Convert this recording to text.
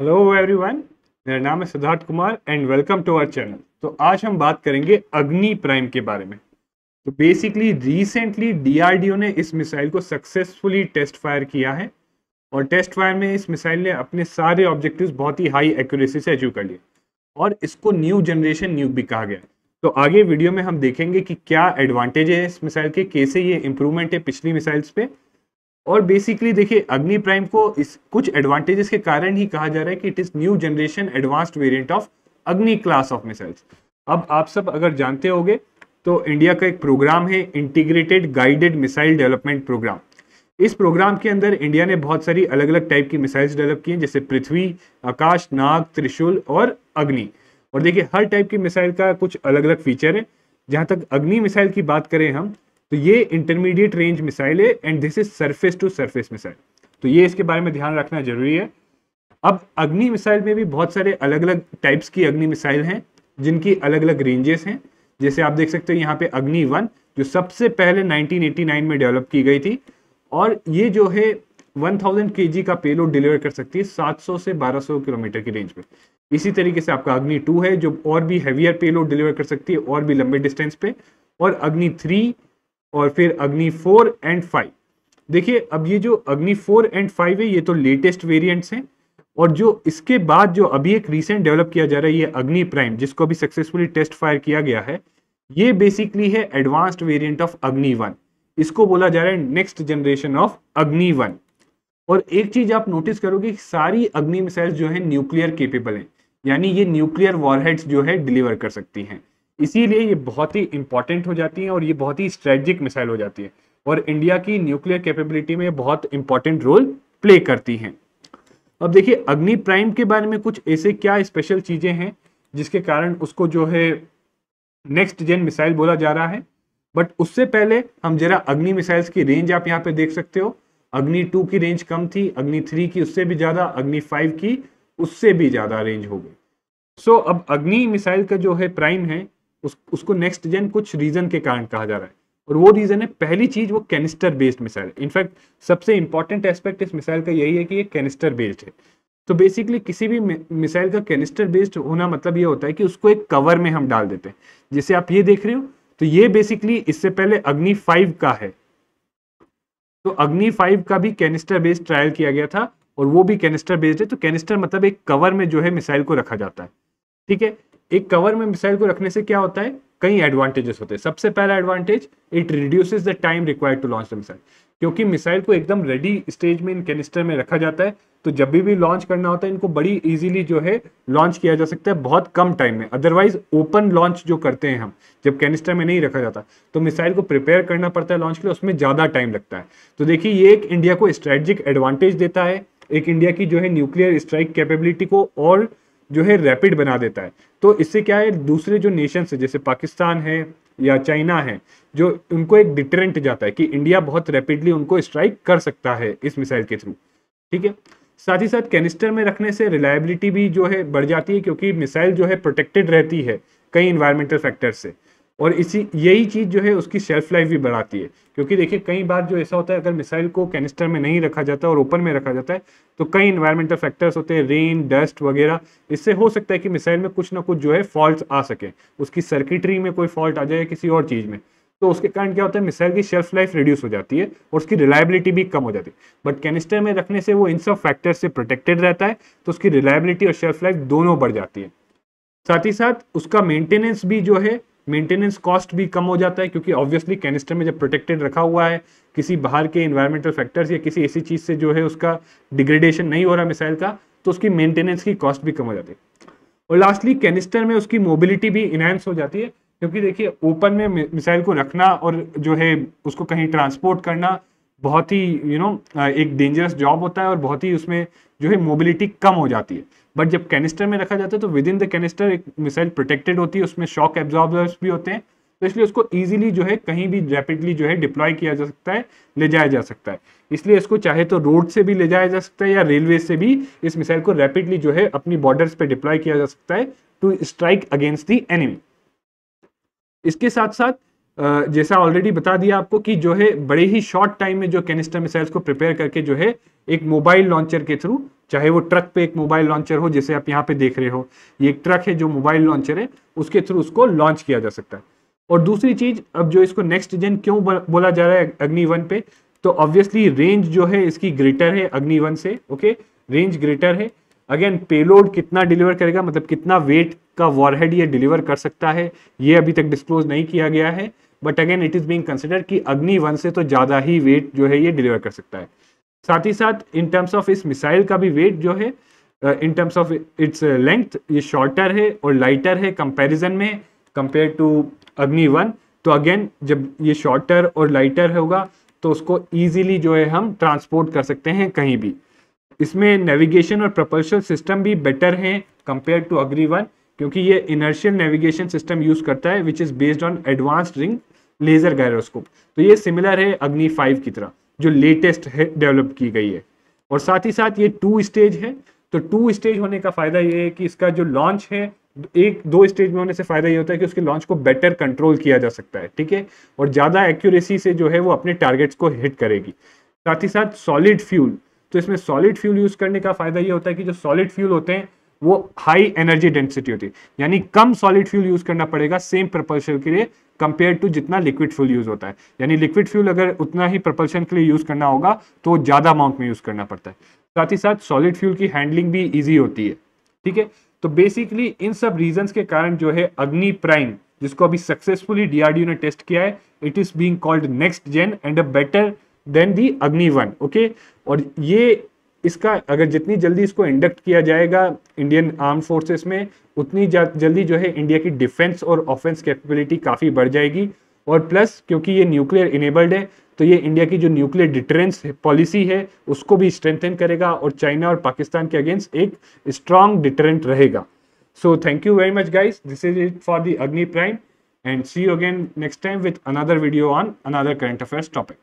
Hello everyone, मेरा नाम है Siddharth Kumar and welcome to our channel. तो आज हम बात करेंगे अग्नि प्राइम के बारे में। तो बेसिकली रिसेंटली डीआरडीओ ने इस मिसाइल को सक्सेसफुली टेस्ट फायर किया है और टेस्ट फायर में इस मिसाइल ने अपने सारे ऑब्जेक्टिव्स बहुत ही हाई एक्यूरेसी से अचीव कर लिए और इसको न्यू जनरेशन न्यूक भी कहा गया है। तो आगे वीडियो में हम देखेंगे कि क्या एडवांटेज है इस मिसाइल के, कैसे ये इंप्रूवमेंट है पिछली मिसाइल्स पे। और बेसिकली देखिए, अग्नि प्राइम को इस कुछ एडवांटेजेस के कारण ही कहा जा रहा है कि it is new generation advanced variant of अग्नि क्लास ऑफ मिसाइल्स। अब आप सब अगर जानते होंगे तो इंडिया का एक प्रोग्राम है integrated guided missile development programme. इस प्रोग्राम के अंदर इंडिया ने बहुत सारी अलग अलग टाइप की मिसाइल्स डेवलप की हैं, जैसे पृथ्वी, आकाश, नाग, त्रिशूल और अग्नि। और देखिए, हर टाइप की मिसाइल का कुछ अलग अलग फीचर है। जहां तक अग्नि मिसाइल की बात करें हम, तो ये इंटरमीडिएट रेंज मिसाइल है and this is surface to surface missile. तो ये इसके बारे में ध्यान रखना जरूरी है। अब अग्नि मिसाइल में भी बहुत सारे अलग अलग टाइप्स की अग्नि मिसाइल हैं जिनकी अलग अलग रेंजेस हैं। जैसे आप देख सकते हो यहाँ पे अग्नि 1 जो सबसे पहले 1989 में डेवलप की गई थी और ये जो है 1000 kg का पेलोड डिलीवर कर सकती है 700 से 1200 किलोमीटर की रेंज पे। इसी तरीके से आपका अग्नि 2 है जो और भी हैवियर पेलोड डिलीवर कर सकती है और भी लंबे डिस्टेंस पे। और अग्नि 3 और फिर अग्नि 4 एंड 5। देखिए, अब ये जो अग्नि 4 एंड 5 है ये तो लेटेस्ट वेरिएंट्स हैं और जो इसके बाद जो अभी एक रीसेंट डेवलप किया जा रहा है ये अग्नि प्राइम, जिसको अभी सक्सेसफुली टेस्ट फायर किया गया है, ये बेसिकली है एडवांस्ड वेरिएंट ऑफ अग्नि 1। इसको बोला जा रहा है नेक्स्ट जनरेशन ऑफ अग्नि 1। और एक चीज आप नोटिस करोगे, सारी अग्नि मिसाइल्स जो है न्यूक्लियर केपेबल हैं, यानी ये न्यूक्लियर वॉरहेड्स जो है डिलीवर कर सकती हैं। इसीलिए ये बहुत ही इंपॉर्टेंट हो जाती है और ये बहुत ही स्ट्रेटेजिक मिसाइल हो जाती है और इंडिया की न्यूक्लियर कैपेबिलिटी में बहुत इंपॉर्टेंट रोल प्ले करती हैं। अब देखिए, अग्नि प्राइम के बारे में कुछ ऐसे क्या स्पेशल चीजें हैं जिसके कारण उसको जो है नेक्स्ट जेन मिसाइल बोला जा रहा है। बट उससे पहले हम जरा अग्नि मिसाइल्स की रेंज आप यहाँ पे देख सकते हो। अग्नि 2 की रेंज कम थी, अग्नि 3 की उससे भी ज्यादा, अग्नि 5 की उससे भी ज्यादा रेंज हो गई। सो अब अग्नि मिसाइल का जो है प्राइम है उसको नेक्स्ट जेन कुछ रीजन के कारण कहा जा रहा है और वो रीजन है, पहली चीज वो कैनिस्टर बेस्ड मिसाइल। इनफैक्ट सबसे इंपॉर्टेंट एस्पेक्ट इस मिसाइल का यही है कि ये कैनिस्टर बेस्ड है। तो बेसिकली किसी भी मिसाइल का कैनिस्टर बेस्ड होना मतलब ये होता है कि उसको एक कवर में हम डाल देते हैं। जैसे आप ये देख रहे हो, तो ये बेसिकली इससे पहले अग्नि 5 का है। तो अग्नि 5 का भी कैनिस्टर बेस्ड ट्रायल किया गया था और वो भी कैनिस्टर बेस्ड है। तो कैनिस्टर मतलब एक कवर में जो है मिसाइल को रखा जाता है। ठीक है, एक कवर में मिसाइल को रखने से क्या होता है, कई एडवांटेजेस होते हैं। सबसे पहला advantage, it reduces the time required to launch the missile. क्योंकि मिसाइल को एकदम रेडी स्टेज में इन कैनिस्टर में रखा जाता है, तो जब भी लॉन्च करना होता है इनको बड़ी इजीली जो है लॉन्च किया जा सकता है बहुत कम टाइम में। अदरवाइज ओपन लॉन्च जो करते हैं हम, जब कैनिस्टर में नहीं रखा जाता तो मिसाइल को प्रिपेयर करना पड़ता है लॉन्च के लिए, उसमें ज्यादा टाइम लगता है। तो देखिए, ये एक इंडिया को स्ट्रेटेजिक एडवांटेज देता है, एक इंडिया की जो है न्यूक्लियर स्ट्राइक कैपेबिलिटी को और जो है रैपिड बना देता है। तो इससे क्या है, दूसरे जो नेशन है जैसे पाकिस्तान है या चाइना है, जो उनको एक डिटरेंट जाता है कि इंडिया बहुत रैपिडली उनको स्ट्राइक कर सकता है इस मिसाइल के थ्रू। ठीक है, साथ ही साथ कैनिस्टर में रखने से रिलायबिलिटी भी जो है बढ़ जाती है, क्योंकि मिसाइल जो है प्रोटेक्टेड रहती है कई इन्वायरमेंटल फैक्टर से। और इसी यही चीज जो है उसकी शेल्फ लाइफ भी बढ़ाती है। क्योंकि देखिए, कई बार जो ऐसा होता है, अगर मिसाइल को कैनिस्टर में नहीं रखा जाता और ओपन में रखा जाता है तो कई इन्वायरमेंटल फैक्टर्स होते हैं, रेन, डस्ट वगैरह, इससे हो सकता है कि मिसाइल में कुछ ना कुछ जो है फॉल्ट आ सके, उसकी सर्किटरी में कोई फॉल्ट आ जाए, किसी और चीज में। तो उसके कारण क्या होता है, मिसाइल की शेल्फ लाइफ रिड्यूस हो जाती है और उसकी रिलायबिलिटी भी कम हो जाती है। बट कैनिस्टर में रखने से वो इन सब फैक्टर से प्रोटेक्टेड रहता है, तो उसकी रिलायबिलिटी और शेल्फ लाइफ दोनों बढ़ जाती है। साथ ही साथ उसका मेंटेनेंस भी जो है, मेंटेनेंस कॉस्ट भी कम हो जाता है, क्योंकि ऑब्वियसली कैनिस्टर में जब प्रोटेक्टेड रखा हुआ है, किसी बाहर के इन्वायरमेंटल फैक्टर्स या किसी ऐसी चीज से जो है उसका डिग्रेडेशन नहीं हो रहा मिसाइल का, तो उसकी मेंटेनेंस की कॉस्ट भी कम हो जाती है। और लास्टली, कैनिस्टर में उसकी मोबिलिटी भी इनहेंस हो जाती है, क्योंकि देखिए, ओपन में मिसाइल को रखना और जो है उसको कहीं ट्रांसपोर्ट करना बहुत ही एक डेंजरस जॉब होता है और बहुत ही उसमें जो है मोबिलिटी कम हो जाती है। बट जब कैनिस्टर में रखा जाता है तो विद इन द कैनिस्टर एक मिसाइल प्रोटेक्टेड होती है, उसमें शॉक एब्जॉर्बर्स भी होते हैं, तो इसलिए उसको इजीली जो है कहीं भी रैपिडली जो है डिप्लॉय किया जा सकता है, ले जाया जा सकता है। इसलिए इसको चाहे तो रोड से भी ले जाया जा सकता है या रेलवे से भी इस मिसाइल को रैपिडली जो है अपनी बॉर्डर्स पे डिप्लॉय किया जा सकता है to strike against the enemy. इसके साथ साथ जैसा ऑलरेडी बता दिया आपको कि जो है बड़े ही शॉर्ट टाइम में जो कैनिस्टर मिसाइल्स को प्रिपेयर करके जो है एक मोबाइल लॉन्चर के थ्रू, चाहे वो ट्रक पे एक मोबाइल लॉन्चर हो जैसे आप यहाँ पे देख रहे हो, ये एक ट्रक है जो मोबाइल लॉन्चर है, उसके थ्रू उसको लॉन्च किया जा सकता है। और दूसरी चीज, अब जो इसको नेक्स्ट जेन क्यों बोला जा रहा है अग्नि 1 पे, तो ऑब्वियसली रेंज जो है इसकी ग्रेटर है अग्नि 1 से। ओके, रेंज ग्रेटर है। अगेन पेलोड कितना डिलीवर करेगा, मतलब कितना वेट का वॉरहेड ये डिलीवर कर सकता है, ये अभी तक डिस्क्लोज नहीं किया गया है, but again it is being consider कि अग्नि 1 से तो ज्यादा ही वेट जो है ये डिलीवर कर सकता है। साथ ही साथ इन टर्म्स ऑफ इस मिसाइल का भी वेट जो है, in terms of its length, ये शॉर्टर है और लाइटर है कंपैरिजन में कंपेयर टू अग्नि 1। तो अगेन जब ये शॉर्टर और लाइटर होगा तो उसको इजीली जो है हम ट्रांसपोर्ट कर सकते हैं कहीं भी। इसमें नेविगेशन और प्रपल्शन सिस्टम भी बेटर हैं कंपेयर टू अग्नि 1, क्योंकि ये इनर्शियल नेविगेशन सिस्टम यूज करता है which is based on advanced ring laser gyroscope. तो ये सिमिलर है अग्नि 5 की तरह जो लेटेस्ट है डेवलप की गई है। और साथ ही साथ ये 2 स्टेज है। तो 2 स्टेज होने का फायदा ये है कि इसका जो लॉन्च है, एक 2 स्टेज में होने से फायदा ये होता है कि उसके लॉन्च को बेटर कंट्रोल किया जा सकता है, ठीक है, और ज्यादा एक्यूरेसी से जो है वो अपने टारगेट्स को हिट करेगी। साथ ही साथ सॉलिड फ्यूल, तो इसमें सॉलिड फ्यूल यूज करने का फायदा ये होता है कि जो सॉलिड फ्यूल होते हैं वो हाई एनर्जी डेंसिटी होती है, यानी कम सॉलिड फ्यूल यूज करना पड़ेगा सेम प्रपल्शन के लिए कंपेयर टू जितना लिक्विड फ्यूल यूज होता है। यानी लिक्विड फ्यूल अगर उतना ही प्रपल्शन के लिए यूज करना होगा तो ज्यादा अमाउंट में यूज करना पड़ता है। साथ ही साथ सॉलिड फ्यूल की हैंडलिंग भी ईजी होती है, ठीक है। तो बेसिकली इन सब रीजंस के कारण जो है अग्नि प्राइम, जिसको अभी सक्सेसफुली डीआरडीओ ने टेस्ट किया है, it is being called next gen and a better than the Agni 1। Okay, और ये इसका अगर जितनी जल्दी इसको इंडक्ट किया जाएगा इंडियन आर्म फोर्सेस में, उतनी जल्दी जो है इंडिया की डिफेंस और ऑफेंस कैपेबिलिटी काफ़ी बढ़ जाएगी। और प्लस क्योंकि ये न्यूक्लियर इनेबल्ड है तो ये इंडिया की जो न्यूक्लियर डिटरेंस पॉलिसी है उसको भी स्ट्रेंथन करेगा और चाइना और पाकिस्तान के अगेंस्ट एक स्ट्रॉन्ग डिटरेंट रहेगा। So thank you very much guys, this is it for the Agni prime and see you again next time with another video on another current affairs topic.